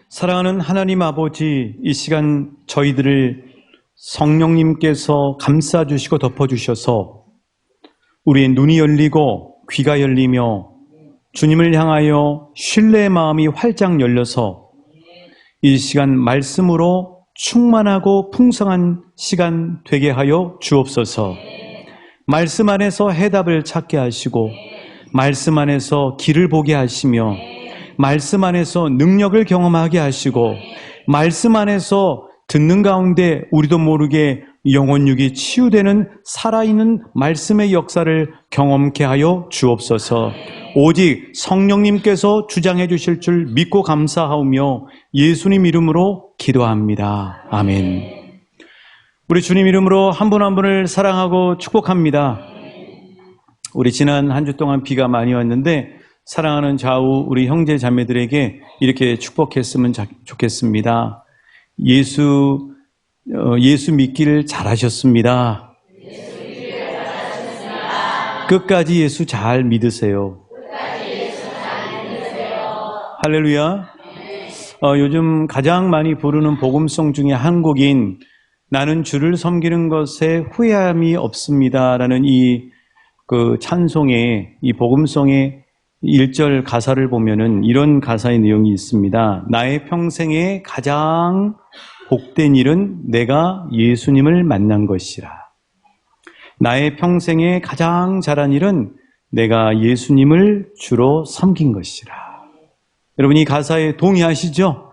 사랑하는 하나님 아버지, 이 시간 저희들을 성령님께서 감싸주시고 덮어주셔서 우리의 눈이 열리고 귀가 열리며 주님을 향하여 신뢰의 마음이 활짝 열려서 이 시간 말씀으로 충만하고 풍성한 시간 되게 하여 주옵소서. 말씀 안에서 해답을 찾게 하시고 말씀 안에서 길을 보게 하시며 말씀 안에서 능력을 경험하게 하시고 말씀 안에서 듣는 가운데 우리도 모르게 영혼육이 치유되는 살아있는 말씀의 역사를 경험케 하여 주옵소서. 오직 성령님께서 주장해 주실 줄 믿고 감사하오며 예수님 이름으로 기도합니다. 아멘. 우리 주님 이름으로 한 분 한 분을 사랑하고 축복합니다. 우리 지난 한 주 동안 비가 많이 왔는데 사랑하는 좌우 우리 형제 자매들에게 이렇게 축복했으면 좋겠습니다. 예수 믿기를 잘하셨습니다. 끝까지 예수 잘 믿으세요. 할렐루야. 요즘 가장 많이 부르는 복음송 중에 한 곡인 나는 주를 섬기는 것에 후회함이 없습니다라는 이 찬송의 이 복음송의 1절 가사를 보면은 이런 가사의 내용이 있습니다. 나의 평생에 가장 복된 일은 내가 예수님을 만난 것이라. 나의 평생에 가장 잘한 일은 내가 예수님을 주로 섬긴 것이라. 여러분 이 가사에 동의하시죠?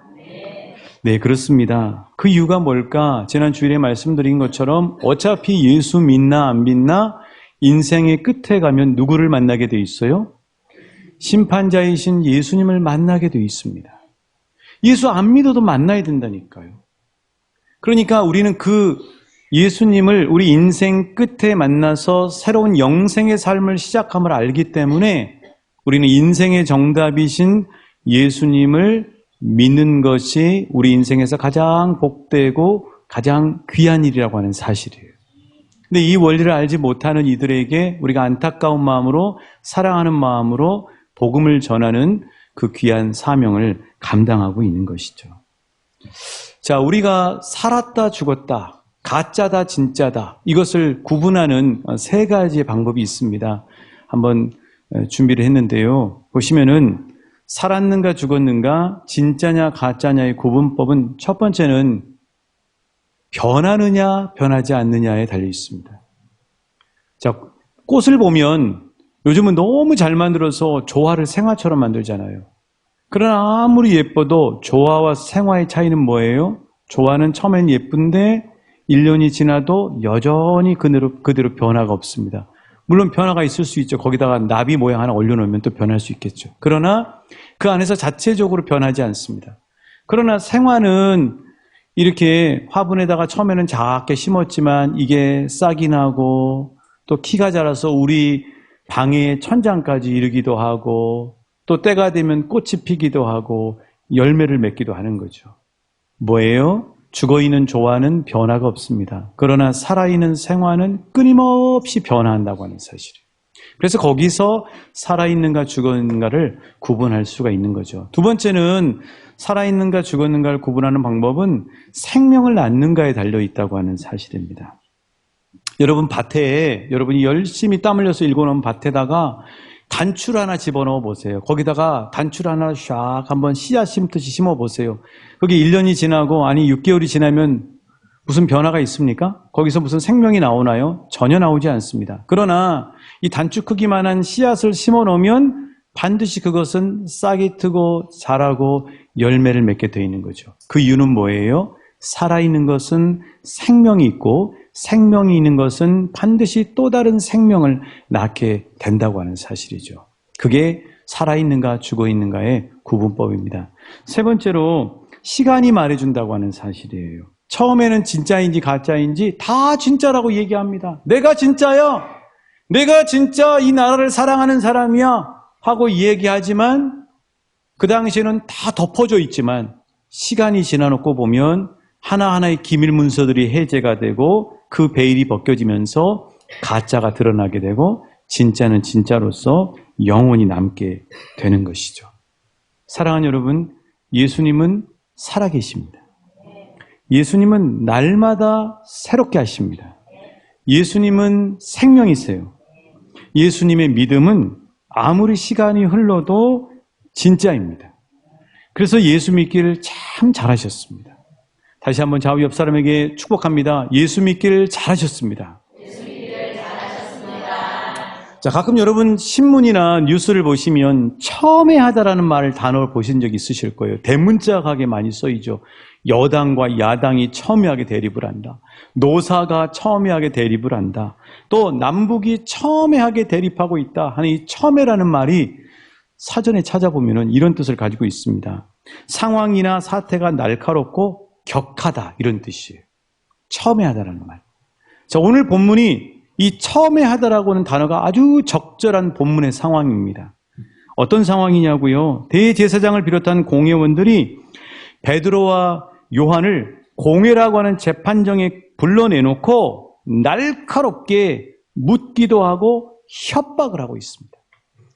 네, 그렇습니다. 그 이유가 뭘까? 지난 주일에 말씀드린 것처럼 어차피 예수 믿나 안 믿나 인생의 끝에 가면 누구를 만나게 돼 있어요? 심판자이신 예수님을 만나게 돼 있습니다. 예수 안 믿어도 만나야 된다니까요. 그러니까 우리는 그 예수님을 우리 인생 끝에 만나서 새로운 영생의 삶을 시작함을 알기 때문에 우리는 인생의 정답이신 예수님을 믿는 것이 우리 인생에서 가장 복되고 가장 귀한 일이라고 하는 사실이에요. 근데 이 원리를 알지 못하는 이들에게 우리가 안타까운 마음으로 사랑하는 마음으로 복음을 전하는 그 귀한 사명을 감당하고 있는 것이죠. 자, 우리가 살았다 죽었다, 가짜다 진짜다, 이것을 구분하는 세 가지의 방법이 있습니다. 한번 준비를 했는데요. 보시면은 살았는가 죽었는가, 진짜냐 가짜냐의 구분법은 첫 번째는 변하느냐 변하지 않느냐에 달려 있습니다. 자, 꽃을 보면 요즘은 너무 잘 만들어서 조화를 생화처럼 만들잖아요. 그러나 아무리 예뻐도 조화와 생화의 차이는 뭐예요? 조화는 처음엔 예쁜데 1년이 지나도 여전히 그대로 변화가 없습니다. 물론 변화가 있을 수 있죠. 거기다가 나비 모양 하나 올려놓으면 또 변할 수 있겠죠. 그러나 그 안에서 자체적으로 변하지 않습니다. 그러나 생화는 이렇게 화분에다가 처음에는 작게 심었지만 이게 싹이 나고 또 키가 자라서 우리 방의 천장까지 이르기도 하고 또 때가 되면 꽃이 피기도 하고 열매를 맺기도 하는 거죠. 뭐예요? 죽어있는 조화는 변화가 없습니다. 그러나 살아있는 생화는 끊임없이 변화한다고 하는 사실이에요. 그래서 거기서 살아있는가 죽었는가를 구분할 수가 있는 거죠. 두 번째는 살아있는가 죽었는가를 구분하는 방법은 생명을 낳는가에 달려있다고 하는 사실입니다. 여러분 밭에 여러분이 열심히 땀 흘려서 일궈놓은 밭에다가 단추를 하나 집어넣어 보세요. 거기다가 단추를 하나 샥 한번 씨앗 심듯이 심어 보세요. 거기 1년이 지나고 아니 6개월이 지나면 무슨 변화가 있습니까? 거기서 무슨 생명이 나오나요? 전혀 나오지 않습니다. 그러나 이 단추 크기만한 씨앗을 심어 놓으면 반드시 그것은 싹이 트고 자라고 열매를 맺게 되어 있는 거죠. 그 이유는 뭐예요? 살아있는 것은 생명이 있고 생명이 있는 것은 반드시 또 다른 생명을 낳게 된다고 하는 사실이죠. 그게 살아있는가 죽어있는가의 구분법입니다. 세 번째로 시간이 말해준다고 하는 사실이에요. 처음에는 진짜인지 가짜인지 다 진짜라고 얘기합니다. 내가 진짜야. 내가 진짜 이 나라를 사랑하는 사람이야 하고 얘기하지만 그 당시에는 다 덮어져 있지만 시간이 지나놓고 보면 하나하나의 기밀 문서들이 해제가 되고 그 베일이 벗겨지면서 가짜가 드러나게 되고 진짜는 진짜로서 영원히 남게 되는 것이죠. 사랑하는 여러분, 예수님은 살아계십니다. 예수님은 날마다 새롭게 하십니다. 예수님은 생명이세요. 예수님의 믿음은 아무리 시간이 흘러도 진짜입니다. 그래서 예수 믿기를 참 잘하셨습니다. 다시 한번 좌우 옆 사람에게 축복합니다. 예수 믿기를 잘하셨습니다. 자, 가끔 여러분 신문이나 뉴스를 보시면 첨예하다라는 단어를 보신 적 있으실 거예요. 대문짝하게 많이 쓰이죠. 여당과 야당이 첨예하게 대립을 한다. 노사가 첨예하게 대립을 한다. 또 남북이 첨예하게 대립하고 있다 하는 이 첨예라는 말이 사전에 찾아보면 이런 뜻을 가지고 있습니다. 상황이나 사태가 날카롭고 격하다 이런 뜻이에요. 첨예하다라는 말. 자, 오늘 본문이 이 첨예하다라고 하는 단어가 아주 적절한 본문의 상황입니다. 어떤 상황이냐고요? 대제사장을 비롯한 공회원들이 베드로와 요한을 공회라고 하는 재판정에 불러내놓고 날카롭게 묻기도 하고 협박을 하고 있습니다.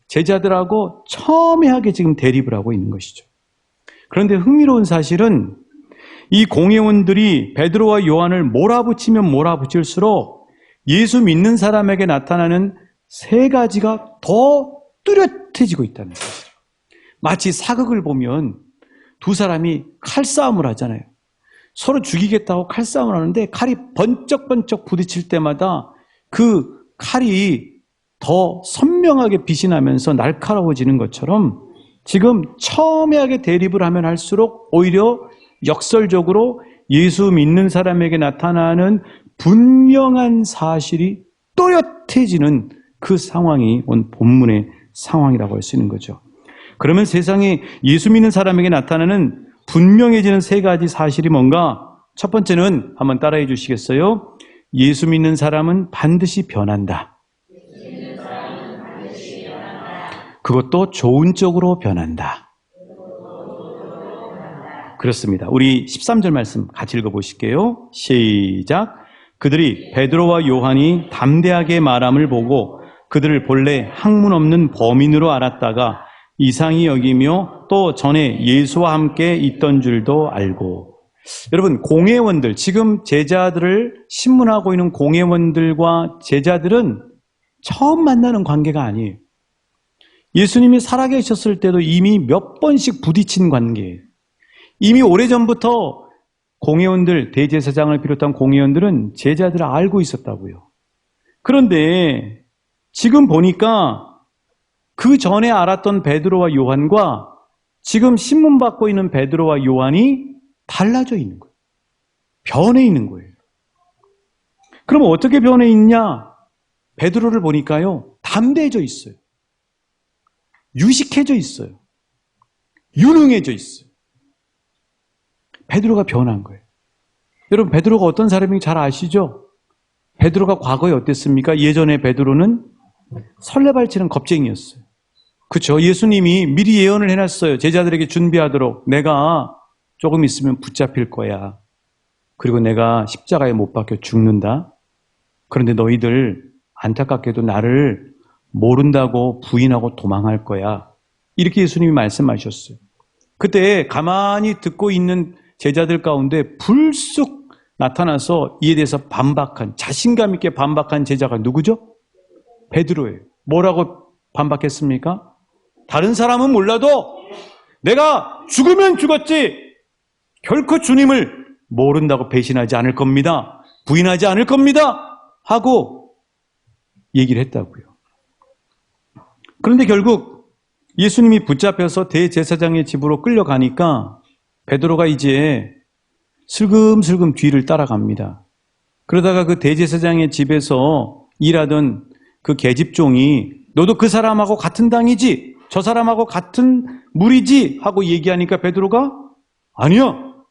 제자들하고 첨예하게 지금 대립을 하고 있는 것이죠. 그런데 흥미로운 사실은 이 공회원들이 베드로와 요한을 몰아붙이면 몰아붙일수록 예수 믿는 사람에게 나타나는 세 가지가 더 뚜렷해지고 있다는 사실. 마치 사극을 보면 두 사람이 칼싸움을 하잖아요. 서로 죽이겠다고 칼싸움을 하는데 칼이 번쩍번쩍 부딪힐 때마다 그 칼이 더 선명하게 빛이 나면서 날카로워지는 것처럼 지금 첨예하게 대립을 하면 할수록 오히려 역설적으로 예수 믿는 사람에게 나타나는 분명한 사실이 또렷해지는 그 상황이 오늘 본문의 상황이라고 할 수 있는 거죠. 그러면 세상에 예수 믿는 사람에게 나타나는 분명해지는 세 가지 사실이 뭔가? 첫 번째는 한번 따라해 주시겠어요? 예수 믿는 사람은 반드시 변한다. 그것도 좋은 쪽으로 변한다. 그렇습니다. 우리 13절 말씀 같이 읽어보실게요. 시작. 그들이 베드로와 요한이 담대하게 말함을 보고 그들을 본래 학문 없는 범인으로 알았다가 이상히 여기며 또 전에 예수와 함께 있던 줄도 알고. 여러분, 공회원들, 지금 제자들을 신문하고 있는 공회원들과 제자들은 처음 만나는 관계가 아니에요. 예수님이 살아계셨을 때도 이미 몇 번씩 부딪힌 관계예요. 이미 오래전부터 공회원들, 대제사장을 비롯한 공회원들은 제자들을 알고 있었다고요. 그런데 지금 보니까 그 전에 알았던 베드로와 요한과 지금 신문받고 있는 베드로와 요한이 달라져 있는 거예요. 변해 있는 거예요. 그럼 어떻게 변해 있냐? 베드로를 보니까요, 담대해져 있어요. 유식해져 있어요. 유능해져 있어요. 베드로가 변한 거예요. 여러분, 베드로가 어떤 사람인지 잘 아시죠? 베드로가 과거에 어땠습니까? 예전에 베드로는 설레발치는 겁쟁이였어요. 그렇죠? 예수님이 미리 예언을 해놨어요. 제자들에게 준비하도록. 내가 조금 있으면 붙잡힐 거야. 그리고 내가 십자가에 못 박혀 죽는다. 그런데 너희들 안타깝게도 나를 모른다고 부인하고 도망할 거야. 이렇게 예수님이 말씀하셨어요. 그때 가만히 듣고 있는 제자들 가운데 불쑥 나타나서 이에 대해서 반박한, 자신감 있게 반박한 제자가 누구죠? 베드로예요. 뭐라고 반박했습니까? 다른 사람은 몰라도 내가 죽으면 죽었지 결코 주님을 모른다고 배신하지 않을 겁니다. 부인하지 않을 겁니다. 하고 얘기를 했다고요. 그런데 결국 예수님이 붙잡혀서 대제사장의 집으로 끌려가니까 베드로가 이제 슬금슬금 뒤를 따라갑니다. 그러다가 그 대제사장의 집에서 일하던 그 계집종이 너도 그 사람하고 같은 당이지? 저 사람하고 같은 무리지? 하고 얘기하니까 베드로가 아니요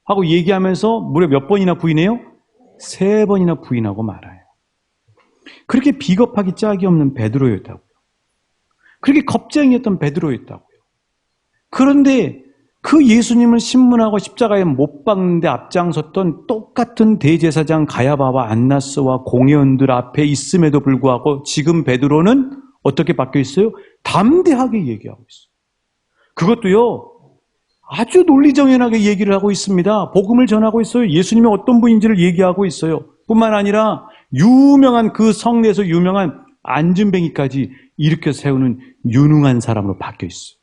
하고 얘기하면서 무려 몇 번이나 부인해요? 3번이나 부인하고 말아요. 그렇게 비겁하기 짝이 없는 베드로였다고요. 그렇게 겁쟁이였던 베드로였다고요. 그런데 그 예수님을 신문하고 십자가에 못 박는데 앞장섰던 똑같은 대제사장 가야바와 안나스와 공회원들 앞에 있음에도 불구하고 지금 베드로는 어떻게 바뀌어 있어요? 담대하게 얘기하고 있어요. 그것도요, 아주 논리정연하게 얘기를 하고 있습니다. 복음을 전하고 있어요. 예수님이 어떤 분인지를 얘기하고 있어요. 뿐만 아니라 유명한 그 성내에서 유명한 안진뱅이까지 일으켜 세우는 유능한 사람으로 바뀌어 있어요.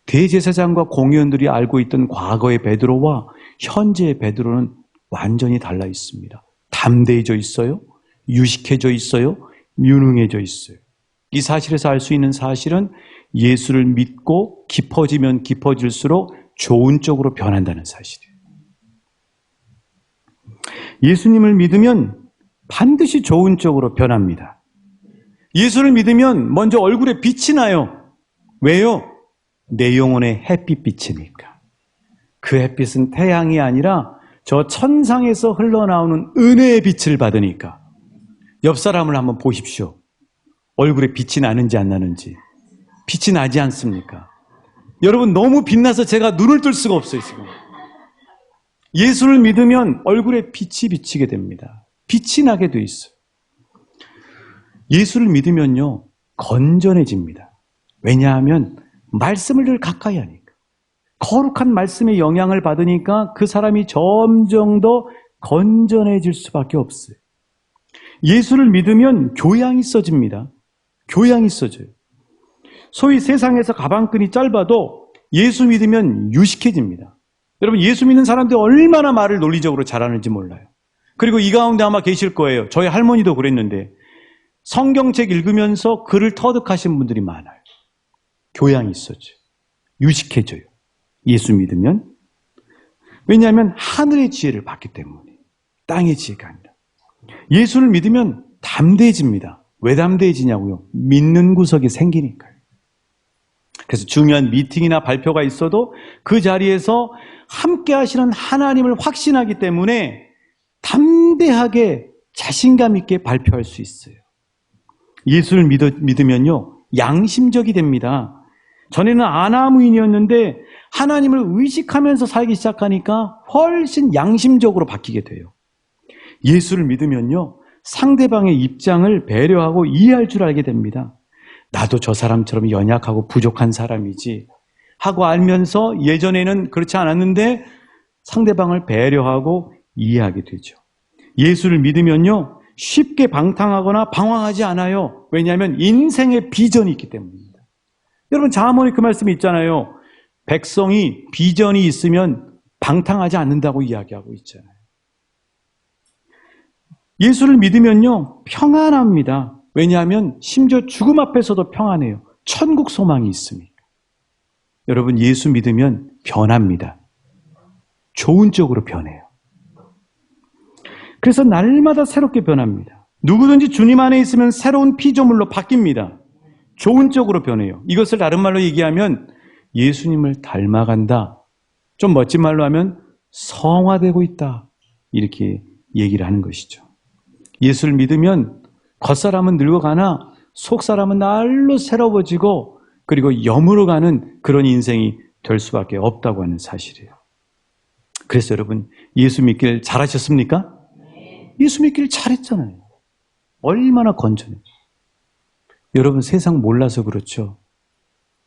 대제사장과 공의원들이 알고 있던 과거의 베드로와 현재의 베드로는 완전히 달라 있습니다. 담대해져 있어요. 유식해져 있어요. 유능해져 있어요. 이 사실에서 알 수 있는 사실은 예수를 믿고 깊어지면 깊어질수록 좋은 쪽으로 변한다는 사실이에요. 예수님을 믿으면 반드시 좋은 쪽으로 변합니다. 예수를 믿으면 먼저 얼굴에 빛이 나요. 왜요? 내 영혼의 햇빛이니까. 그 햇빛은 태양이 아니라 저 천상에서 흘러나오는 은혜의 빛을 받으니까. 옆 사람을 한번 보십시오. 얼굴에 빛이 나는지 안 나는지. 빛이 나지 않습니까? 여러분 너무 빛나서 제가 눈을 뜰 수가 없어요 지금. 예수를 믿으면 얼굴에 빛이 비치게 됩니다. 빛이 나게 돼 있어요. 예수를 믿으면요 건전해집니다. 왜냐하면 말씀을 늘 가까이 하니까. 거룩한 말씀의 영향을 받으니까 그 사람이 점점 더 건전해질 수밖에 없어요. 예수를 믿으면 교양이 써집니다. 교양이 써져요. 소위 세상에서 가방끈이 짧아도 예수 믿으면 유식해집니다. 여러분 예수 믿는 사람들이 얼마나 말을 논리적으로 잘하는지 몰라요. 그리고 이 가운데 아마 계실 거예요. 저희 할머니도 그랬는데 성경책 읽으면서 글을 터득하신 분들이 많아요. 교양이 있어져요. 유식해져요. 예수 믿으면. 왜냐하면 하늘의 지혜를 받기 때문에. 땅의 지혜가 아니라. 예수를 믿으면 담대해집니다. 왜 담대해지냐고요? 믿는 구석이 생기니까요. 그래서 중요한 미팅이나 발표가 있어도 그 자리에서 함께 하시는 하나님을 확신하기 때문에 담대하게 자신감 있게 발표할 수 있어요. 예수를 믿으면요 양심적이 됩니다. 전에는 아나무인이었는데 하나님을 의식하면서 살기 시작하니까 훨씬 양심적으로 바뀌게 돼요. 예수를 믿으면요 상대방의 입장을 배려하고 이해할 줄 알게 됩니다. 나도 저 사람처럼 연약하고 부족한 사람이지 하고 알면서 예전에는 그렇지 않았는데 상대방을 배려하고 이해하게 되죠. 예수를 믿으면요 쉽게 방탕하거나 방황하지 않아요. 왜냐하면 인생의 비전이 있기 때문입니다. 여러분 자문에 그 말씀이 있잖아요. 백성이 비전이 있으면 방탕하지 않는다고 이야기하고 있잖아요. 예수를 믿으면요 평안합니다. 왜냐하면 심지어 죽음 앞에서도 평안해요. 천국 소망이 있으니까. 여러분 예수 믿으면 변합니다. 좋은 쪽으로 변해요. 그래서 날마다 새롭게 변합니다. 누구든지 주님 안에 있으면 새로운 피조물로 바뀝니다. 좋은 쪽으로 변해요. 이것을 다른 말로 얘기하면 예수님을 닮아간다. 좀 멋진 말로 하면 성화되고 있다. 이렇게 얘기를 하는 것이죠. 예수를 믿으면 겉사람은 늙어가나 속사람은 날로 새로워지고 그리고 여물어가는 그런 인생이 될 수밖에 없다고 하는 사실이에요. 그래서 여러분 예수 믿길 잘하셨습니까? 예수 믿길 잘했잖아요. 얼마나 건전해요. 여러분 세상 몰라서 그렇죠.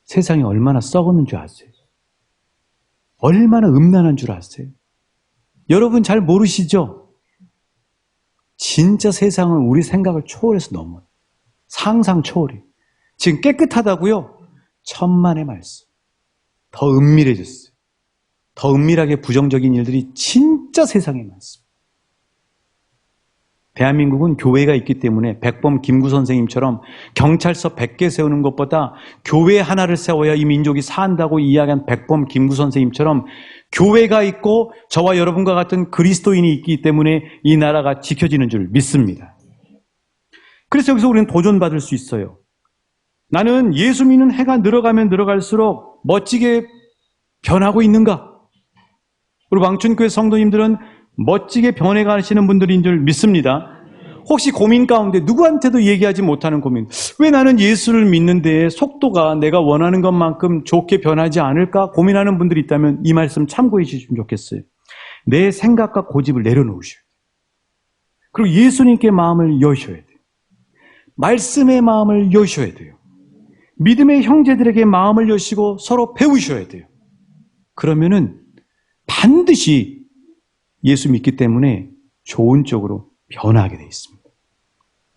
세상이 얼마나 썩었는 줄 아세요? 얼마나 음란한 줄 아세요? 여러분 잘 모르시죠? 진짜 세상은 우리 생각을 초월해서 넘어요. 상상 초월해요. 지금 깨끗하다고요? 천만의 말씀. 더 은밀해졌어요. 더 은밀하게 부정적인 일들이 진짜 세상에 많습니다. 대한민국은 교회가 있기 때문에 백범 김구 선생님처럼 경찰서 100개 세우는 것보다 교회 하나를 세워야 이 민족이 산다고 이야기한 백범 김구 선생님처럼 교회가 있고 저와 여러분과 같은 그리스도인이 있기 때문에 이 나라가 지켜지는 줄 믿습니다. 그래서 여기서 우리는 도전받을 수 있어요. 나는 예수 믿는 해가 늘어가면 늘어갈수록 멋지게 변하고 있는가? 우리 왕춘교회 성도님들은 멋지게 변해가시는 분들인 줄 믿습니다. 혹시 고민 가운데 누구한테도 얘기하지 못하는 고민, 왜 나는 예수를 믿는데 속도가 내가 원하는 것만큼 좋게 변하지 않을까 고민하는 분들이 있다면 이 말씀 참고해 주시면 좋겠어요. 내 생각과 고집을 내려놓으셔야 돼요. 그리고 예수님께 마음을 여셔야 돼요. 말씀의 마음을 여셔야 돼요. 믿음의 형제들에게 마음을 여시고 서로 배우셔야 돼요. 그러면은 반드시 예수 믿기 때문에 좋은 쪽으로 변화하게 돼 있습니다.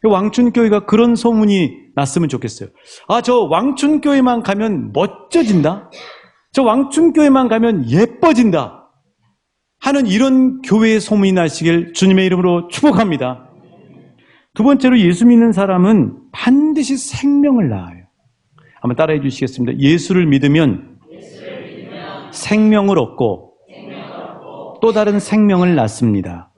왕춘교회가 그런 소문이 났으면 좋겠어요. 아, 저 왕춘교회만 가면 멋져진다. 저 왕춘교회만 가면 예뻐진다. 하는 이런 교회의 소문이 나시길 주님의 이름으로 축복합니다. 두 번째로 예수 믿는 사람은 반드시 생명을 낳아요. 한번 따라해 주시겠습니다. 예수를 믿으면 생명을 얻고 또 다른 생명을 낳습니다.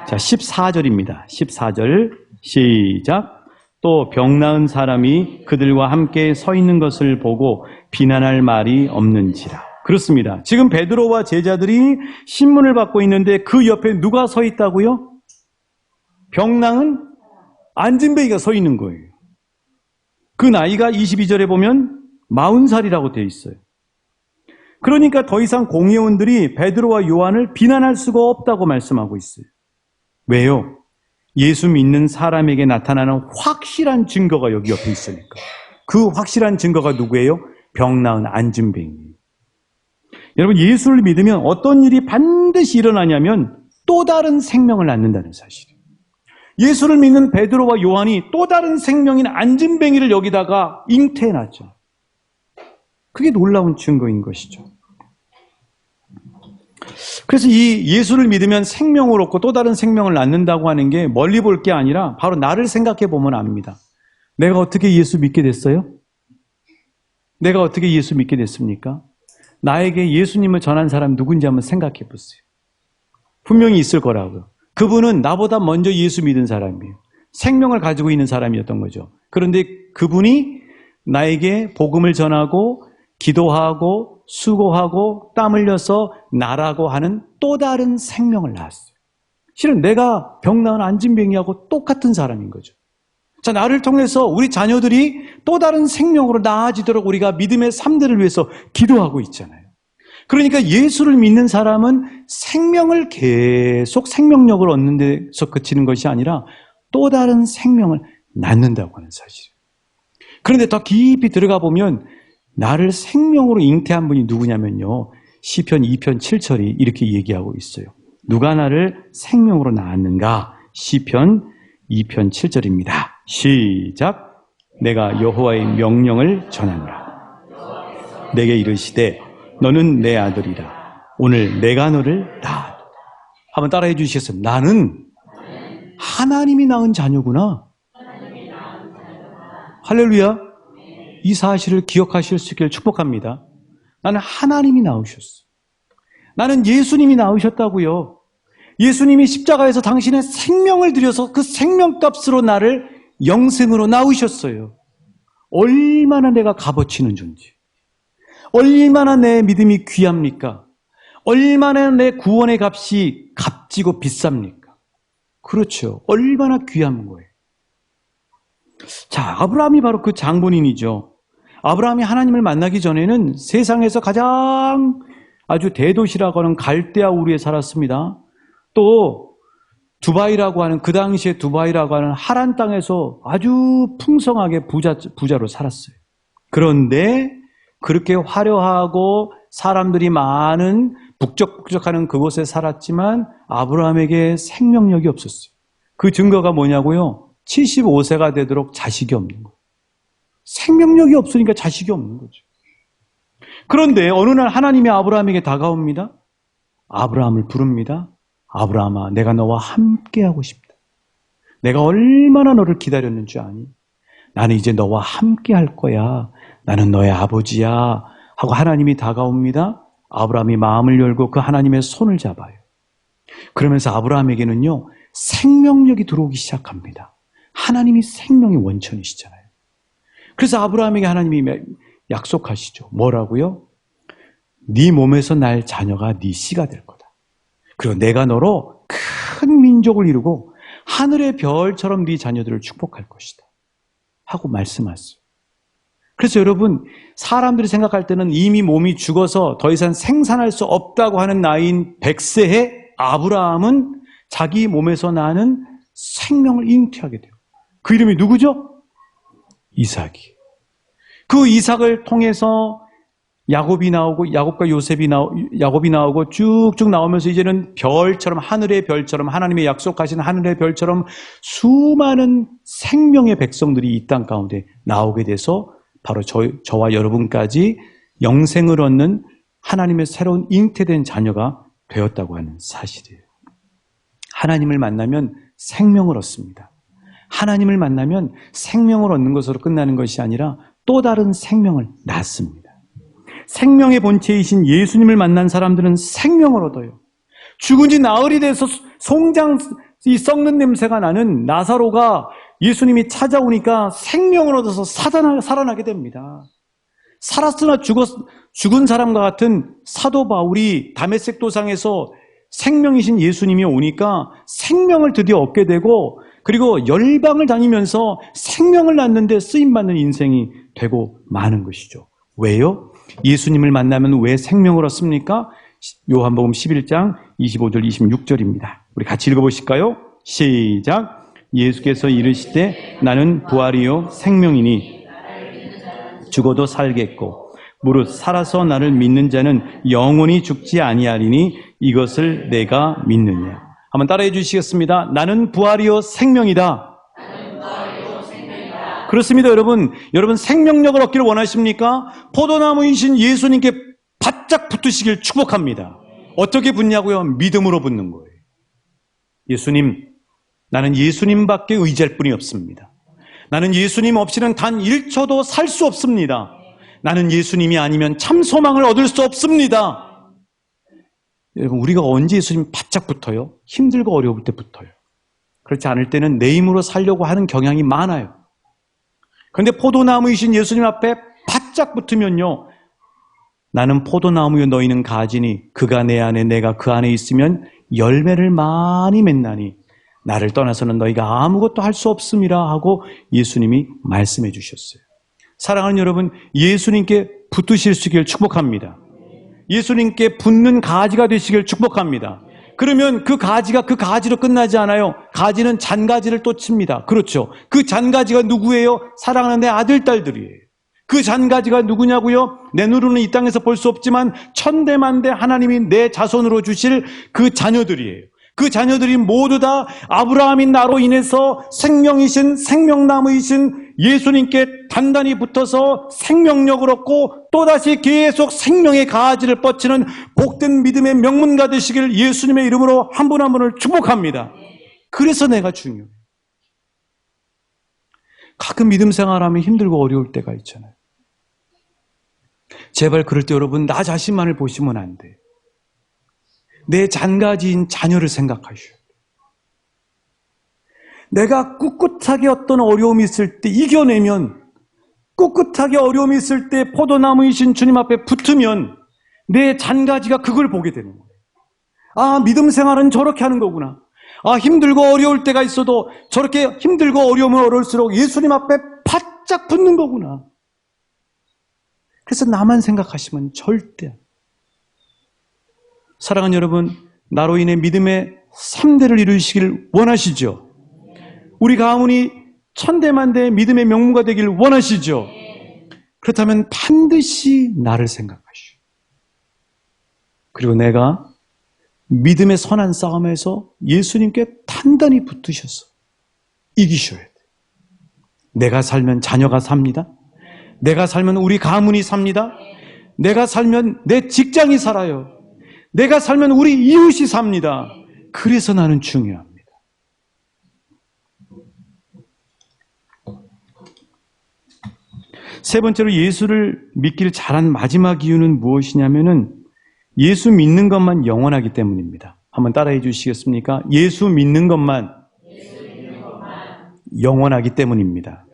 자, 14절입니다. 14절 시작. 또 병 나은 사람이 그들과 함께 서 있는 것을 보고 비난할 말이 없는지라. 그렇습니다. 지금 베드로와 제자들이 신문을 받고 있는데 그 옆에 누가 서 있다고요? 병 나은 안진뱅이가 서 있는 거예요. 그 나이가 22절에 보면 40살이라고 되어 있어요. 그러니까 더 이상 공회원들이 베드로와 요한을 비난할 수가 없다고 말씀하고 있어요. 왜요? 예수 믿는 사람에게 나타나는 확실한 증거가 여기 옆에 있으니까. 그 확실한 증거가 누구예요? 병 나은 안진뱅이. 여러분, 예수를 믿으면 어떤 일이 반드시 일어나냐면 또 다른 생명을 낳는다는 사실이에요. 예수를 믿는 베드로와 요한이 또 다른 생명인 안진뱅이를 여기다가 잉태해놨죠. 그게 놀라운 증거인 것이죠. 그래서 이 예수를 믿으면 생명을 얻고 또 다른 생명을 낳는다고 하는 게 멀리 볼 게 아니라 바로 나를 생각해 보면 압니다. 내가 어떻게 예수 믿게 됐어요? 내가 어떻게 예수 믿게 됐습니까? 나에게 예수님을 전한 사람 누군지 한번 생각해 보세요. 분명히 있을 거라고요. 그분은 나보다 먼저 예수 믿은 사람이에요. 생명을 가지고 있는 사람이었던 거죠. 그런데 그분이 나에게 복음을 전하고 기도하고 수고하고 땀 흘려서 나라고 하는 또 다른 생명을 낳았어요. 실은 내가 병 나은 안진뱅이하고 똑같은 사람인 거죠. 자, 나를 통해서 우리 자녀들이 또 다른 생명으로 나아지도록 우리가 믿음의 삶들을 위해서 기도하고 있잖아요. 그러니까 예수를 믿는 사람은 생명을 계속 생명력을 얻는 데서 그치는 것이 아니라 또 다른 생명을 낳는다고 하는 사실이에요. 그런데 더 깊이 들어가 보면 나를 생명으로 잉태한 분이 누구냐면요. 시편 2편 7절이 이렇게 얘기하고 있어요. 누가 나를 생명으로 낳았는가? 시편 2편 7절입니다. 시작. 내가 여호와의 명령을 전하노라. 내게 이르시되 너는 내 아들이라. 오늘 내가 너를 낳았다. 한번 따라해 주시겠어요? 나는 하나님이 낳은 자녀구나. 할렐루야. 이 사실을 기억하실 수 있기를 축복합니다. 나는 하나님이 낳으셨어. 나는 예수님이 낳으셨다고요. 예수님이 십자가에서 당신의 생명을 들여서 그 생명값으로 나를 영생으로 낳으셨어요. 얼마나 내가 값어치는 존재. 얼마나 내 믿음이 귀합니까? 얼마나 내 구원의 값이 값지고 비쌉니까? 그렇죠. 얼마나 귀한 거예요. 자, 아브라함이 바로 그 장본인이죠. 아브라함이 하나님을 만나기 전에는 세상에서 가장 아주 대도시라고 하는 갈대아 우르에 살았습니다. 또 두바이라고 하는, 그 당시에 두바이라고 하는 하란 땅에서 아주 풍성하게 부자로 살았어요. 그런데 그렇게 화려하고 사람들이 많은 북적북적하는 그곳에 살았지만 아브라함에게 생명력이 없었어요. 그 증거가 뭐냐고요? 75세가 되도록 자식이 없는 거예요. 생명력이 없으니까 자식이 없는 거죠. 그런데 어느 날 하나님이 아브라함에게 다가옵니다. 아브라함을 부릅니다. 아브라함아, 내가 너와 함께하고 싶다. 내가 얼마나 너를 기다렸는지 아니? 나는 이제 너와 함께할 거야. 나는 너의 아버지야. 하고 하나님이 다가옵니다. 아브라함이 마음을 열고 그 하나님의 손을 잡아요. 그러면서 아브라함에게는요, 생명력이 들어오기 시작합니다. 하나님이 생명의 원천이시잖아요. 그래서 아브라함에게 하나님이 약속하시죠. 뭐라고요? 네 몸에서 날 자녀가 네 씨가 될 거다. 그리고 내가 너로 큰 민족을 이루고 하늘의 별처럼 네 자녀들을 축복할 것이다. 하고 말씀하셨어요. 그래서 여러분, 사람들이 생각할 때는 이미 몸이 죽어서 더 이상 생산할 수 없다고 하는 나이인 100세의 아브라함은 자기 몸에서 나는 생명을 잉태하게 돼요. 그 이름이 누구죠? 이삭이. 그 이삭을 통해서 야곱이 나오고 야곱이 나오고 쭉쭉 나오면서 이제는 별처럼, 하늘의 별처럼, 하나님의 약속하신 하늘의 별처럼 수많은 생명의 백성들이 이 땅 가운데 나오게 돼서 바로 저와 여러분까지 영생을 얻는 하나님의 새로운 잉태된 자녀가 되었다고 하는 사실이에요. 하나님을 만나면 생명을 얻습니다. 하나님을 만나면 생명을 얻는 것으로 끝나는 것이 아니라 또 다른 생명을 낳습니다. 생명의 본체이신 예수님을 만난 사람들은 생명을 얻어요. 죽은 지 나흘이 돼서 송장이 썩는 냄새가 나는 나사로가 예수님이 찾아오니까 생명을 얻어서 살아나게 됩니다. 살았으나 죽은 사람과 같은 사도 바울이 다메섹 도상에서 생명이신 예수님이 오니까 생명을 드디어 얻게 되고, 그리고 열방을 다니면서 생명을 낳는데 쓰임받는 인생이 되고 마는 것이죠. 왜요? 예수님을 만나면 왜 생명을 얻습니까? 요한복음 11장 25절 26절입니다. 우리 같이 읽어보실까요? 시작. 예수께서 이르시되 나는 부활이요 생명이니 죽어도 살겠고 무릇 살아서 나를 믿는 자는 영원히 죽지 아니하리니 이것을 내가 믿느냐. 한번 따라해 주시겠습니다. 나는 부활이요 생명이다. 그렇습니다, 여러분. 여러분 생명력을 얻기를 원하십니까? 포도나무이신 예수님께 바짝 붙으시길 축복합니다. 어떻게 붙냐고요? 믿음으로 붙는 거예요. 예수님, 나는 예수님밖에 의지할 분이 없습니다. 나는 예수님 없이는 단 1초도 살 수 없습니다. 나는 예수님이 아니면 참 소망을 얻을 수 없습니다. 여러분, 우리가 언제 예수님 바짝 붙어요? 힘들고 어려울 때 붙어요. 그렇지 않을 때는 내 힘으로 살려고 하는 경향이 많아요. 그런데 포도나무이신 예수님 앞에 바짝 붙으면요, 나는 포도나무요 너희는 가지니 그가 내 안에 내가 그 안에 있으면 열매를 많이 맺나니 나를 떠나서는 너희가 아무것도 할 수 없음이라 하고 예수님이 말씀해 주셨어요. 사랑하는 여러분, 예수님께 붙으실 수 있기를 축복합니다. 예수님께 붙는 가지가 되시길 축복합니다. 그러면 그 가지가 그 가지로 끝나지 않아요. 가지는 잔가지를 또 칩니다. 그렇죠. 그 잔가지가 누구예요? 사랑하는 내 아들, 딸들이에요. 그 잔가지가 누구냐고요? 내 눈으로는 이 땅에서 볼 수 없지만 천대만대 하나님이 내 자손으로 주실 그 자녀들이에요. 그 자녀들이 모두 다 아브라함인 나로 인해서 생명이신 생명나무이신 예수님께 단단히 붙어서 생명력을 얻고 또다시 계속 생명의 가지를 뻗치는 복된 믿음의 명문가 되시길 예수님의 이름으로 한 분 한 분을 축복합니다. 그래서 내가 중요해요. 가끔 믿음 생활하면 힘들고 어려울 때가 있잖아요. 제발 그럴 때 여러분 나 자신만을 보시면 안 돼요. 내 잔가지인 자녀를 생각하셔야 돼요. 내가 꿋꿋하게 어떤 어려움이 있을 때 이겨내면, 꿋꿋하게 어려움이 있을 때 포도나무이신 주님 앞에 붙으면 내 잔가지가 그걸 보게 되는 거예요. 아, 믿음 생활은 저렇게 하는 거구나. 아, 힘들고 어려울 때가 있어도 저렇게 힘들고 어려우면 어려울수록 예수님 앞에 바짝 붙는 거구나. 그래서 나만 생각하시면 절대. 사랑하는 여러분, 나로 인해 믿음의 3대를 이루시기를 원하시죠? 우리 가문이 천대만대의 믿음의 명문가 되기를 원하시죠? 그렇다면 반드시 나를 생각하시오. 그리고 내가 믿음의 선한 싸움에서 예수님께 단단히 붙으셔서 이기셔야 돼요. 내가 살면 자녀가 삽니다. 내가 살면 우리 가문이 삽니다. 내가 살면 내 직장이 살아요. 내가 살면 우리 이웃이 삽니다. 그래서 나는 중요합니다. 세 번째로 예수를 믿기를 잘한 마지막 이유는 무엇이냐면은 예수 믿는 것만 영원하기 때문입니다. 한번 따라해 주시겠습니까? 예수 믿는 것만 영원하기 때문입니다.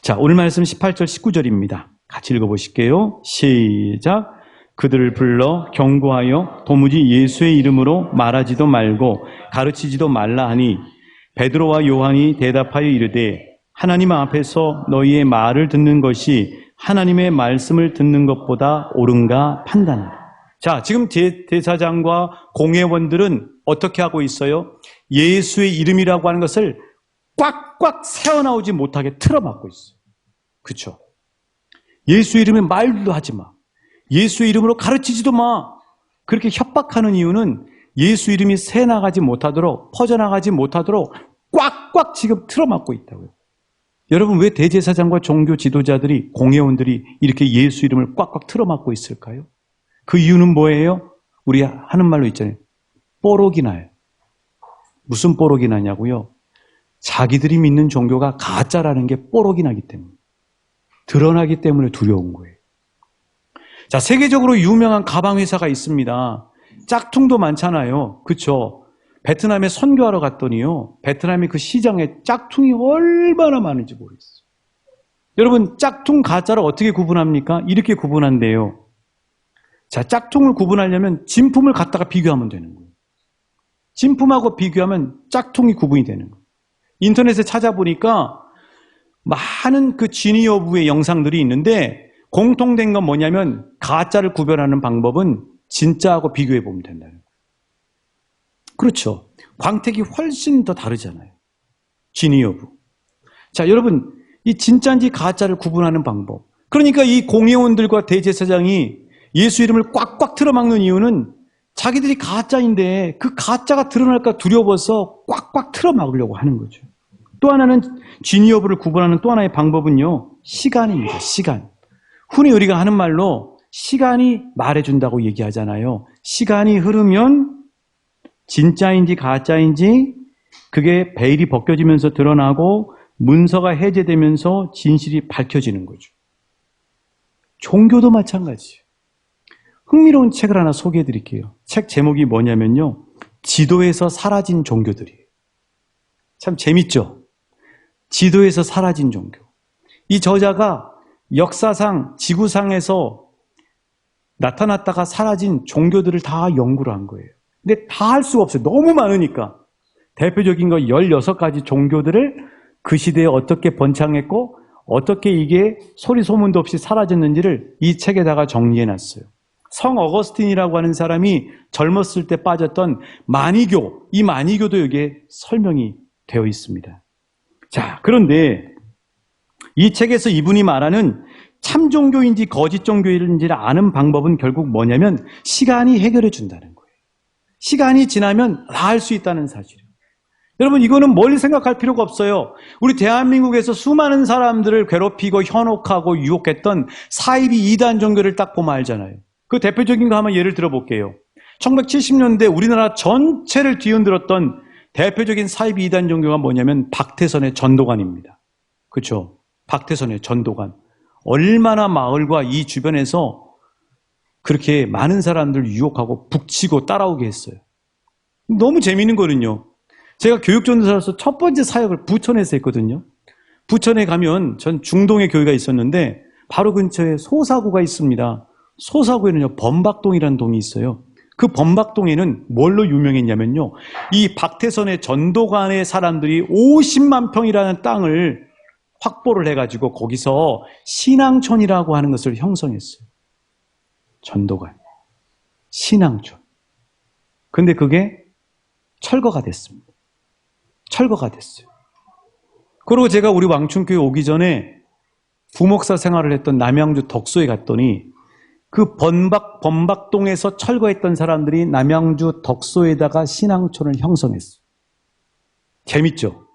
자, 오늘 말씀 18절 19절입니다. 같이 읽어보실게요. 시작. 그들을 불러 경고하여 도무지 예수의 이름으로 말하지도 말고 가르치지도 말라 하니 베드로와 요한이 대답하여 이르되 하나님 앞에서 너희의 말을 듣는 것이 하나님의 말씀을 듣는 것보다 옳은가 판단하라. 자, 지금 대사장과 공회원들은 어떻게 하고 있어요? 예수의 이름이라고 하는 것을 꽉꽉 새어나오지 못하게 틀어막고 있어요. 그렇죠? 예수 이름에 말도 하지 마. 예수 이름으로 가르치지도 마. 그렇게 협박하는 이유는 예수 이름이 새나가지 못하도록, 퍼져나가지 못하도록 꽉꽉 지금 틀어막고 있다고요. 여러분, 왜 대제사장과 종교 지도자들이, 공회원들이 이렇게 예수 이름을 꽉꽉 틀어막고 있을까요? 그 이유는 뭐예요? 우리 하는 말로 있잖아요. 뽀록이 나요. 무슨 뽀록이 나냐고요? 자기들이 믿는 종교가 가짜라는 게 뽀록이 나기 때문에, 드러나기 때문에 두려운 거예요. 자, 세계적으로 유명한 가방 회사가 있습니다. 짝퉁도 많잖아요. 그렇죠? 베트남에 선교하러 갔더니요, 베트남의 그 시장에 짝퉁이 얼마나 많은지 모르겠어요. 여러분, 짝퉁 가짜를 어떻게 구분합니까? 이렇게 구분한대요. 자, 짝퉁을 구분하려면 진품을 갖다가 비교하면 되는 거예요. 진품하고 비교하면 짝퉁이 구분이 되는 거예요. 인터넷에 찾아보니까 많은 그 진위 여부의 영상들이 있는데, 공통된 건 뭐냐면 가짜를 구별하는 방법은 진짜하고 비교해 보면 된다는 거예요. 그렇죠. 광택이 훨씬 더 다르잖아요. 진위 여부. 자, 여러분, 이 진짜인지 가짜를 구분하는 방법. 그러니까 이 공회원들과 대제사장이 예수 이름을 꽉꽉 틀어막는 이유는 자기들이 가짜인데 그 가짜가 드러날까 두려워서 꽉꽉 틀어막으려고 하는 거죠. 또 하나는 진위 여부를 구분하는 또 하나의 방법은요, 시간입니다. 시간. 흔히 우리가 하는 말로 시간이 말해준다고 얘기하잖아요. 시간이 흐르면 진짜인지 가짜인지 그게 베일이 벗겨지면서 드러나고 문서가 해제되면서 진실이 밝혀지는 거죠. 종교도 마찬가지예요. 흥미로운 책을 하나 소개해 드릴게요. 책 제목이 뭐냐면요, 지도에서 사라진 종교들이에요. 참 재밌죠? 지도에서 사라진 종교. 이 저자가 역사상 지구상에서 나타났다가 사라진 종교들을 다 연구를 한 거예요. 근데 다 할 수가 없어요. 너무 많으니까. 대표적인 거 16가지 종교들을 그 시대에 어떻게 번창했고 어떻게 이게 소리 소문도 없이 사라졌는지를 이 책에다가 정리해놨어요. 성 어거스틴이라고 하는 사람이 젊었을 때 빠졌던 만이교, 이 만이교도 여기에 설명이 되어 있습니다. 자, 그런데 이 책에서 이분이 말하는 참 종교인지 거짓 종교인지를 아는 방법은 결국 뭐냐면 시간이 해결해 준다는 거예요. 시간이 지나면 다 알 수 있다는 사실이에요. 여러분, 이거는 멀리 생각할 필요가 없어요. 우리 대한민국에서 수많은 사람들을 괴롭히고 현혹하고 유혹했던 사이비 이단 종교를 딱 보면 알잖아요. 그 대표적인 거 한번 예를 들어볼게요. 1970년대 우리나라 전체를 뒤흔들었던 대표적인 사이비 이단 종교가 뭐냐면 박태선의 전도관입니다. 그렇죠? 박태선의 전도관. 얼마나 마을과 이 주변에서 그렇게 많은 사람들을 유혹하고 북치고 따라오게 했어요. 너무 재미있는 거는요, 제가 교육전도사로서 첫 번째 사역을 부천에서 했거든요. 부천에 가면 전 중동에 교회가 있었는데 바로 근처에 소사구가 있습니다. 소사구에는요, 범박동이라는 동이 있어요. 그 범박동에는 뭘로 유명했냐면요, 이 박태선의 전도관의 사람들이 50만 평이라는 땅을 확보를 해가지고 거기서 신앙촌이라고 하는 것을 형성했어요. 전도관. 신앙촌. 근데 그게 철거가 됐습니다. 철거가 됐어요. 그리고 제가 우리 왕춘교회 오기 전에 부목사 생활을 했던 남양주 덕소에 갔더니 그 범박동에서 철거했던 사람들이 남양주 덕소에다가 신앙촌을 형성했어요. 재밌죠?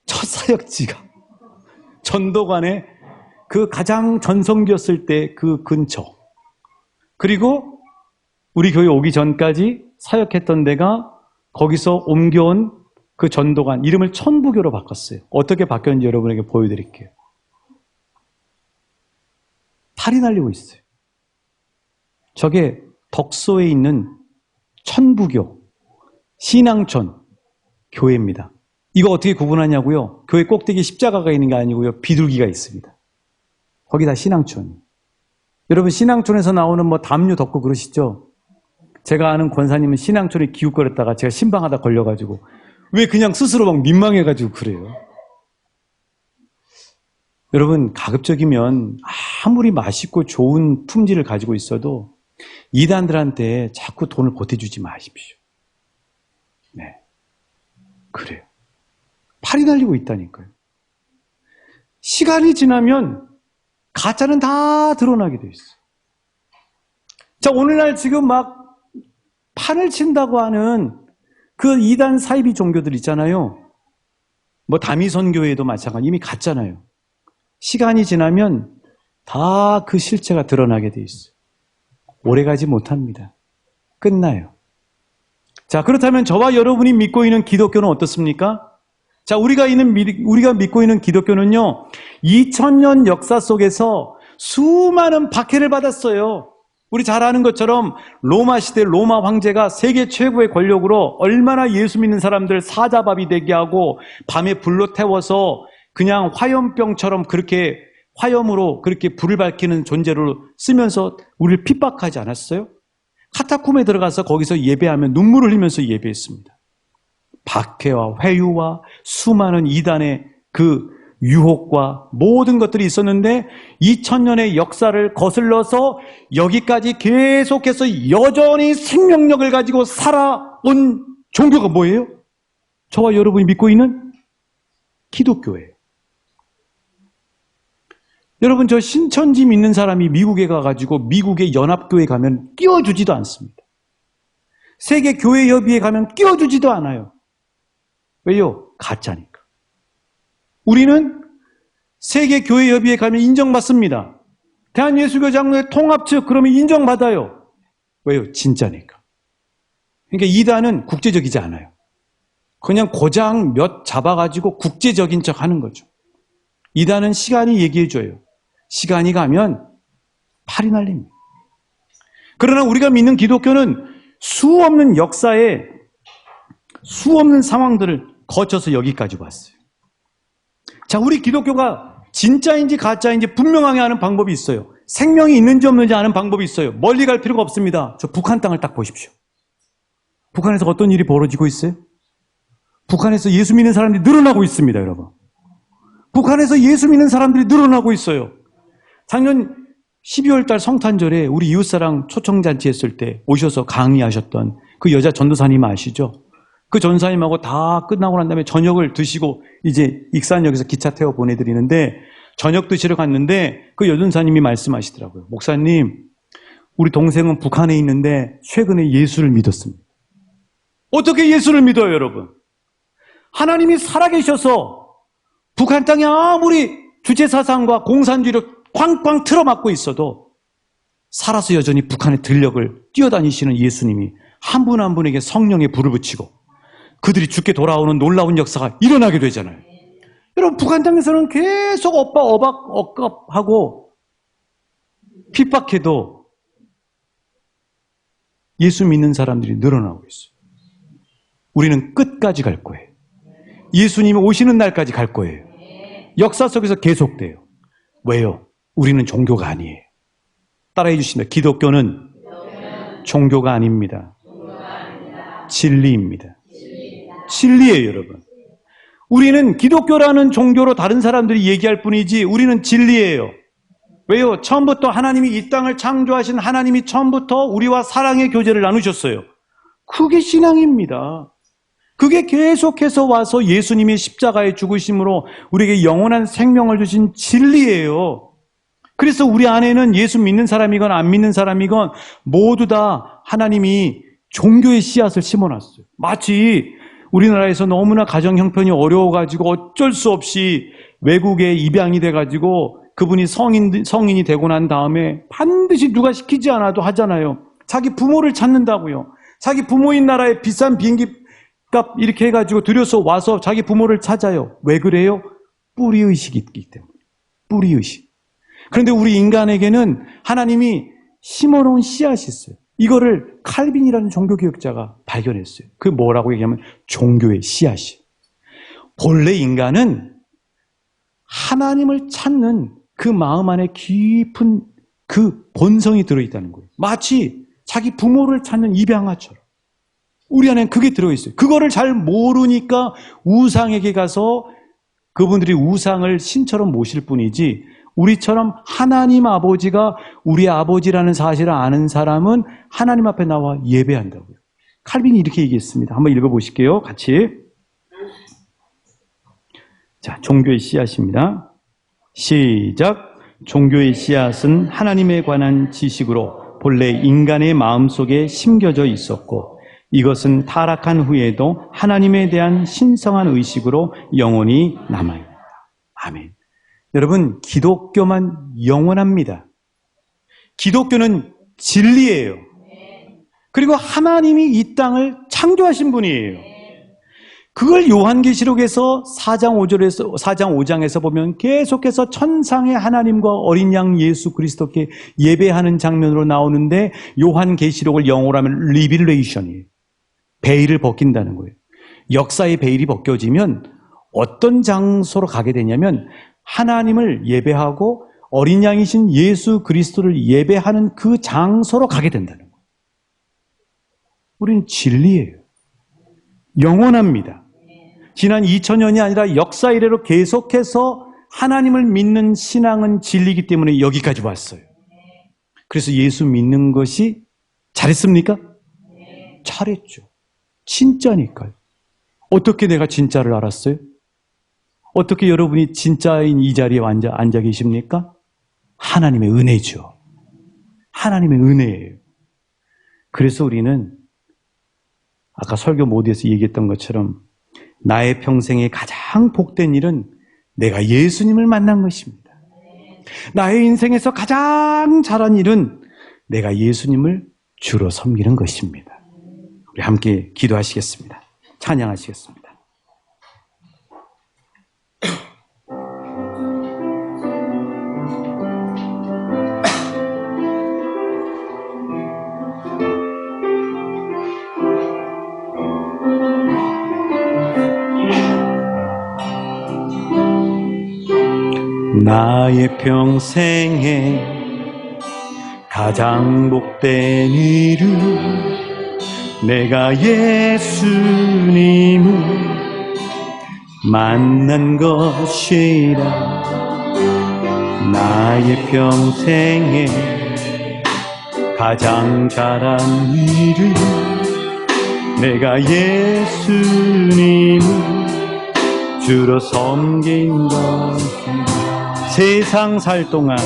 첫 사역지가 전도관의 그 가장 전성기였을 때 그 근처. 그리고 우리 교회 오기 전까지 사역했던 데가 거기서 옮겨온 그 전도관, 이름을 천부교로 바꿨어요. 어떻게 바뀌었는지 여러분에게 보여드릴게요. 탈이 날리고 있어요. 저게 덕소에 있는 천부교, 신앙촌 교회입니다. 이거 어떻게 구분하냐고요? 교회 꼭대기 십자가가 있는 게 아니고요, 비둘기가 있습니다. 거기다 신앙촌. 여러분, 신앙촌에서 나오는 뭐 담요 덮고 그러시죠? 제가 아는 권사님은 신앙촌에 기웃거렸다가 제가 신방하다 걸려가지고 왜 그냥 스스로 막 민망해가지고 그래요. 여러분, 가급적이면 아무리 맛있고 좋은 품질을 가지고 있어도 이단들한테 자꾸 돈을 보태주지 마십시오. 네, 그래요. 팔이 날리고 있다니까요. 시간이 지나면 가짜는 다 드러나게 돼 있어요. 자, 오늘날 지금 막 판을 친다고 하는 그 이단 사이비 종교들 있잖아요. 뭐 다미선 교회도 마찬가지 이미 갔잖아요. 시간이 지나면 다 그 실체가 드러나게 돼 있어요. 오래가지 못합니다. 끝나요. 자, 그렇다면 저와 여러분이 믿고 있는 기독교는 어떻습니까? 자, 우리가 믿고 있는 기독교는요, 2000년 역사 속에서 수많은 박해를 받았어요. 우리 잘 아는 것처럼 로마 시대 로마 황제가 세계 최고의 권력으로 얼마나 예수 믿는 사람들 사자밥이 되게 하고 밤에 불로 태워서 그냥 화염병처럼 그렇게 화염으로 그렇게 불을 밝히는 존재로 쓰면서 우리를 핍박하지 않았어요? 카타콤에 들어가서 거기서 예배하면 눈물을 흘리면서 예배했습니다. 박해와 회유와 수많은 이단의 그 유혹과 모든 것들이 있었는데 2000년의 역사를 거슬러서 여기까지 계속해서 여전히 생명력을 가지고 살아온 종교가 뭐예요? 저와 여러분이 믿고 있는 기독교예요. 여러분, 저 신천지 믿는 사람이 미국에 가가지고 미국의 연합교회 가면 끼워주지도 않습니다. 세계교회협의회 가면 끼워주지도 않아요. 왜요? 가짜니까. 우리는 세계교회협의회 가면 인정받습니다. 대한예수교장로회 통합측 그러면 인정받아요. 왜요? 진짜니까. 그러니까 이단은 국제적이지 않아요. 그냥 고장 몇 잡아가지고 국제적인 척 하는 거죠. 이단은 시간이 얘기해줘요. 시간이 가면 팔이 날립니다. 그러나 우리가 믿는 기독교는 수없는 역사에 수없는 상황들을 거쳐서 여기까지 왔어요. 자, 우리 기독교가 진짜인지 가짜인지 분명하게 아는 방법이 있어요. 생명이 있는지 없는지 아는 방법이 있어요. 멀리 갈 필요가 없습니다. 저 북한 땅을 딱 보십시오. 북한에서 어떤 일이 벌어지고 있어요? 북한에서 예수 믿는 사람들이 늘어나고 있습니다, 여러분. 북한에서 예수 믿는 사람들이 늘어나고 있어요. 작년 12월 달 성탄절에 우리 이웃사랑 초청잔치 했을 때 오셔서 강의하셨던 그 여자 전도사님 아시죠? 그 전도사님하고 다 끝나고 난 다음에 저녁을 드시고 이제 익산역에서 기차 태워 보내드리는데 저녁 드시러 갔는데 그 여전사님이 말씀하시더라고요. 목사님, 우리 동생은 북한에 있는데 최근에 예수를 믿었습니다. 어떻게 예수를 믿어요, 여러분? 하나님이 살아계셔서 북한 땅에 아무리 주체사상과 공산주의를 꽝꽝 틀어막고 있어도 살아서 여전히 북한의 들녘을 뛰어다니시는 예수님이 한 분 한 분에게 성령의 불을 붙이고 그들이 죽게 돌아오는 놀라운 역사가 일어나게 되잖아요. 여러분, 북한 땅에서는 계속 억압하고 핍박해도 예수 믿는 사람들이 늘어나고 있어요. 우리는 끝까지 갈 거예요. 예수님이 오시는 날까지 갈 거예요. 역사 속에서 계속돼요. 왜요? 우리는 종교가 아니에요. 따라해 주십니다. 기독교는 종교가 아닙니다. 진리입니다. 진리예요, 여러분. 우리는 기독교라는 종교로 다른 사람들이 얘기할 뿐이지 우리는 진리예요. 왜요? 처음부터 하나님이 이 땅을 창조하신 하나님이 처음부터 우리와 사랑의 교제를 나누셨어요. 그게 신앙입니다. 그게 계속해서 와서 예수님이 십자가의 죽으심으로 우리에게 영원한 생명을 주신 진리예요. 그래서 우리 안에는 예수 믿는 사람이건 안 믿는 사람이건 모두 다 하나님이 종교의 씨앗을 심어놨어요. 마치 우리나라에서 너무나 가정 형편이 어려워가지고 어쩔 수 없이 외국에 입양이 돼가지고 그분이 성인이 되고 난 다음에 반드시 누가 시키지 않아도 하잖아요. 자기 부모를 찾는다고요. 자기 부모인 나라에 비싼 비행기 값 이렇게 해가지고 들여서 와서 자기 부모를 찾아요. 왜 그래요? 뿌리의식이 있기 때문에. 뿌리의식. 그런데 우리 인간에게는 하나님이 심어놓은 씨앗이 있어요. 이거를 칼빈이라는 종교개혁자가 발견했어요. 그 뭐라고 얘기하면 종교의 씨앗이. 본래 인간은 하나님을 찾는 그 마음 안에 깊은 그 본성이 들어있다는 거예요. 마치 자기 부모를 찾는 입양아처럼. 우리 안에는 그게 들어있어요. 그거를 잘 모르니까 우상에게 가서 그분들이 우상을 신처럼 모실 뿐이지 우리처럼 하나님 아버지가 우리 아버지라는 사실을 아는 사람은 하나님 앞에 나와 예배한다고요. 칼빈이 이렇게 얘기했습니다. 한번 읽어보실게요. 같이. 자, 종교의 씨앗입니다. 시작. 종교의 씨앗은 하나님에 관한 지식으로 본래 인간의 마음속에 심겨져 있었고 이것은 타락한 후에도 하나님에 대한 신성한 의식으로 영원히 남아있다. 아멘. 여러분, 기독교만 영원합니다. 기독교는 진리예요. 그리고 하나님이 이 땅을 창조하신 분이에요. 그걸 요한계시록에서 4장 5장에서 보면 계속해서 천상의 하나님과 어린 양 예수 그리스도께 예배하는 장면으로 나오는데 요한계시록을 영어로 하면 리빌레이션이에요. 베일을 벗긴다는 거예요. 역사의 베일이 벗겨지면 어떤 장소로 가게 되냐면 하나님을 예배하고 어린 양이신 예수 그리스도를 예배하는 그 장소로 가게 된다는 거예요. 우리는 진리예요. 영원합니다. 지난 2000년이 아니라 역사 이래로 계속해서 하나님을 믿는 신앙은 진리이기 때문에 여기까지 왔어요. 그래서 예수 믿는 것이 잘했습니까? 잘했죠. 진짜니까요. 어떻게 내가 진짜를 알았어요? 어떻게 여러분이 진짜인 이 자리에 앉아 계십니까? 하나님의 은혜죠. 하나님의 은혜예요. 그래서 우리는 아까 설교 모두에서 얘기했던 것처럼 나의 평생에 가장 복된 일은 내가 예수님을 만난 것입니다. 나의 인생에서 가장 잘한 일은 내가 예수님을 주로 섬기는 것입니다. 우리 함께 기도하시겠습니다. 찬양하시겠습니다. 나의 평생에 가장 복된 일은 내가 예수님을 만난 것이라. 나의 평생에 가장 잘한 일은 내가 예수님을 주로 섬긴 것이라. 세상 살 동안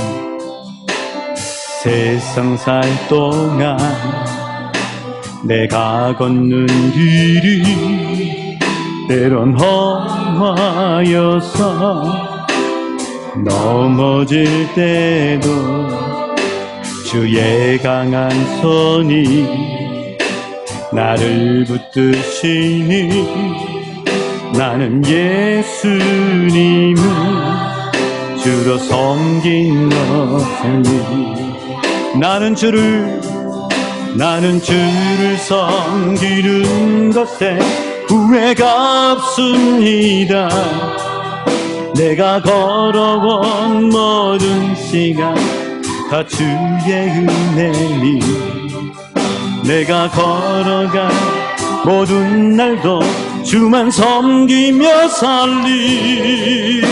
내가 걷는 길이 때론 험하여서 넘어질 때도 주의 강한 손이 나를 붙드시니 나는 예수님을 주로 섬긴 것이니 나는 주를 섬기는 것에 후회가 없습니다. 내가 걸어온 모든 시간 다 주의 은혜니 내가 걸어간 모든 날도 주만 섬기며 살리.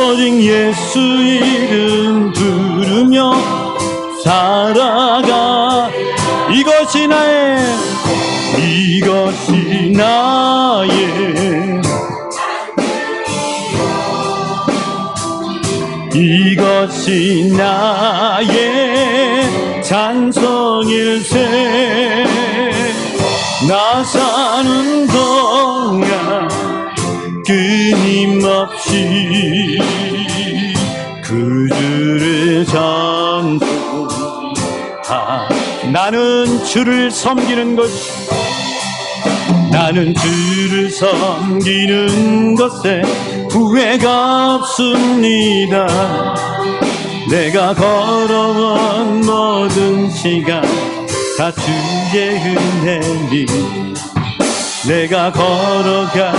오직 예수 이름 부르며 살아가. 이것이 나의 찬송일세. 나 사는 동안 끊임없이 그 주를 전수하. 나는 주를 섬기는 것에 후회가 없습니다. 내가 걸어온 모든 시간 다 주의 은혜니 내가 걸어간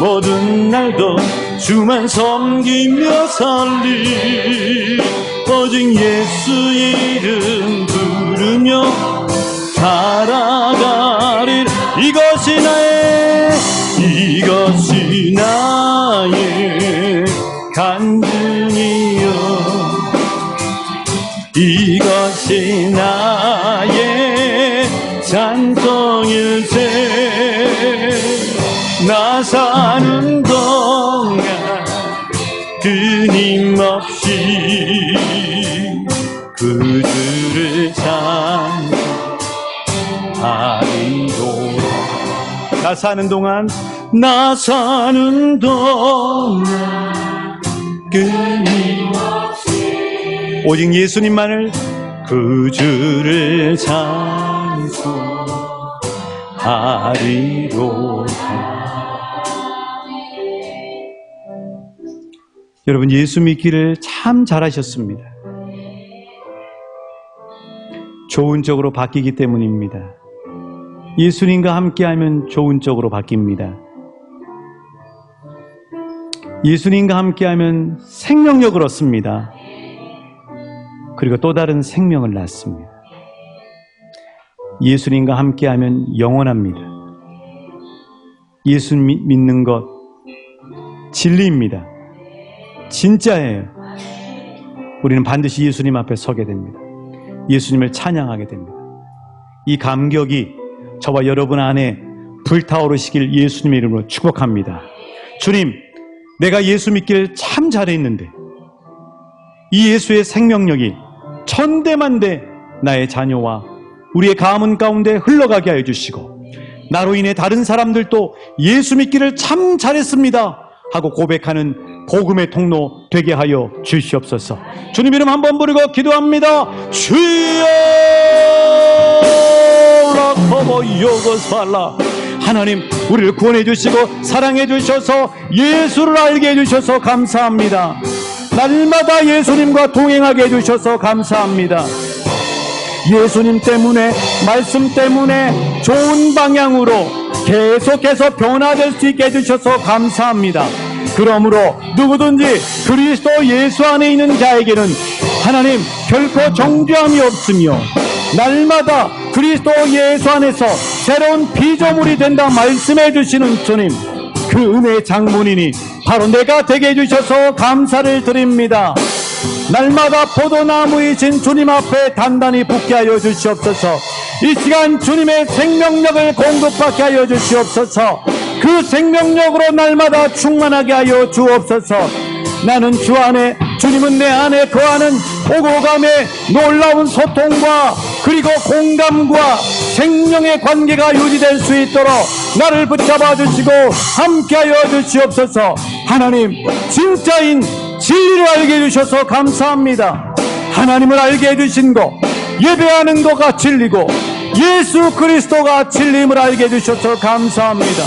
모든 날도 주만 섬기며 살리. 오직 예수 이름 부르며 살아가리. 이것이 나의 간증이요 이것이 나의 찬송일세. 나 사는 동안 끊임없이 그 주를 찬송하리로다. 나 사는 동안 끊임없이 오직 예수님만을 그 주를 찬송하리로다. 여러분, 예수 믿기를 참 잘하셨습니다. 좋은 쪽으로 바뀌기 때문입니다. 예수님과 함께하면 좋은 쪽으로 바뀝니다. 예수님과 함께하면 생명력을 얻습니다. 그리고 또 다른 생명을 낳습니다. 예수님과 함께하면 영원합니다. 예수 믿는 것 진리입니다. 진짜예요. 우리는 반드시 예수님 앞에 서게 됩니다. 예수님을 찬양하게 됩니다. 이 감격이 저와 여러분 안에 불타오르시길 예수님의 이름으로 축복합니다. 주님, 내가 예수 믿기를 참 잘했는데 이 예수의 생명력이 천대만대 나의 자녀와 우리의 가문 가운데 흘러가게 하여 주시고, 나로 인해 다른 사람들도 예수 믿기를 참 잘했습니다 하고 고백하는 복음의 통로 되게 하여 주시옵소서. 주님 이름 한번 부르고 기도합니다. 주여 라커버 요거살라. 하나님, 우리를 구원해 주시고 사랑해 주셔서 예수를 알게 해 주셔서 감사합니다. 날마다 예수님과 동행하게 해 주셔서 감사합니다. 예수님 때문에, 말씀 때문에 좋은 방향으로 계속해서 변화될 수 있게 해주셔서 감사합니다. 그러므로 누구든지 그리스도 예수 안에 있는 자에게는 하나님 결코 정죄함이 없으며 날마다 그리스도 예수 안에서 새로운 피조물이 된다 말씀해 주시는 주님, 그 은혜의 장본인이 바로 내가 되게 해주셔서 감사를 드립니다. 날마다 포도나무이신 주님 앞에 단단히 붙게 하여 주시옵소서. 이 시간 주님의 생명력을 공급받게 하여 주시옵소서. 그 생명력으로 날마다 충만하게 하여 주옵소서. 나는 주 안에, 주님은 내 안에 거하는 오고 감의 놀라운 소통과 그리고 공감과 생명의 관계가 유지될 수 있도록 나를 붙잡아 주시고 함께하여 주시옵소서. 하나님, 진짜인 진리를 알게 해주셔서 감사합니다. 하나님을 알게 해주신 것, 예배하는 것가 진리고 예수 그리스도가 진리임을 알게 해주셔서 감사합니다.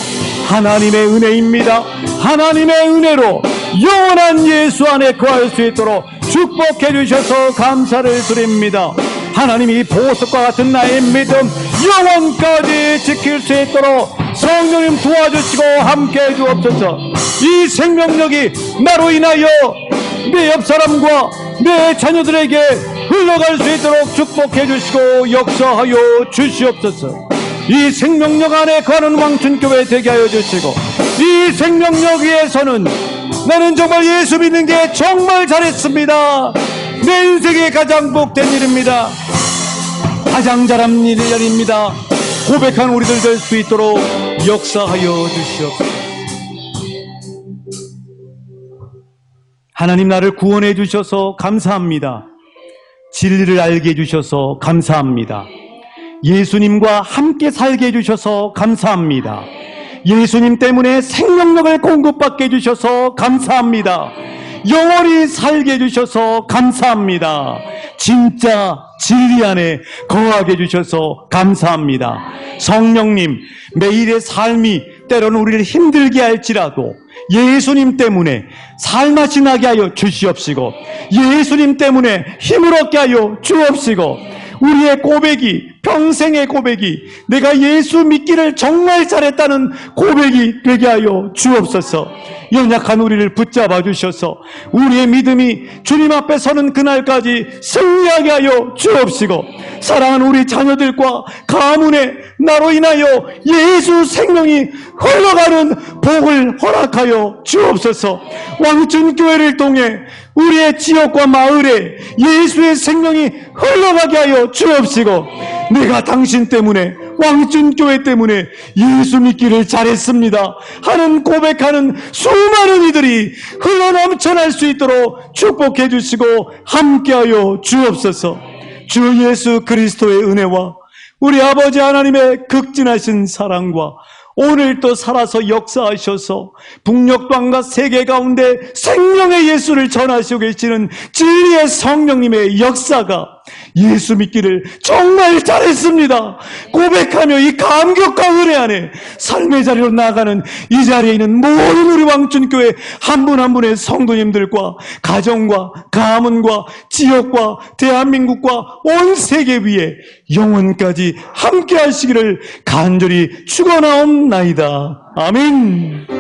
하나님의 은혜입니다. 하나님의 은혜로 영원한 예수 안에 거할 수 있도록 축복해 주셔서 감사를 드립니다. 하나님이 보석과 같은 나의 믿음 영원까지 지킬 수 있도록 성령님 도와주시고 함께해 주옵소서. 이 생명력이 나로 인하여 내 옆사람과 내 자녀들에게 흘러갈 수 있도록 축복해 주시고 역사하여 주시옵소서. 이 생명력 안에 거하는 왕춘교회 되게 하여 주시고, 이 생명력 위에서는 나는 정말 예수 믿는 게 정말 잘했습니다, 내 인생의 가장 복된 일입니다, 가장 잘한 일입니다 고백한 우리들 될 수 있도록 역사하여 주시옵소서. 하나님, 나를 구원해 주셔서 감사합니다. 진리를 알게 해주셔서 감사합니다. 예수님과 함께 살게 해주셔서 감사합니다. 예수님 때문에 생명력을 공급받게 해주셔서 감사합니다. 영원히 살게 해주셔서 감사합니다. 진짜 진리 안에 거하게 해주셔서 감사합니다. 성령님, 매일의 삶이 때로는 우리를 힘들게 할지라도 예수님 때문에 살맛이 나게 하여 주시옵시고, 예수님 때문에 힘을 얻게 하여 주옵시고, 우리의 고백이, 평생의 고백이 내가 예수 믿기를 정말 잘했다는 고백이 되게 하여 주옵소서. 연약한 우리를 붙잡아 주셔서 우리의 믿음이 주님 앞에 서는 그날까지 승리하게 하여 주옵시고, 사랑하는 우리 자녀들과 가문에 나로 인하여 예수 생명이 흘러가는 복을 허락하여 주옵소서. 왕춘교회를 통해 우리의 지역과 마을에 예수의 생명이 흘러가게 하여 주옵시고, 내가 당신 때문에, 왕춘교회 때문에 예수 믿기를 잘했습니다 하는 고백하는 수많은 이들이 흘러넘쳐날 수 있도록 축복해 주시고 함께하여 주옵소서. 주 예수 그리스도의 은혜와 우리 아버지 하나님의 극진하신 사랑과 오늘 또 살아서 역사하셔서 북녘 땅과 세계 가운데 생명의 예수를 전하시고 계시는 진리의 성령님의 역사가 예수 믿기를 정말 잘했습니다 고백하며 이 감격과 은혜 안에 삶의 자리로 나아가는 이 자리에 있는 모든 우리 왕춘교회 한 분 한 분의 성도님들과 가정과 가문과 지역과 대한민국과 온 세계 위에 영원까지 함께 하시기를 간절히 축원하옵나이다. 아멘.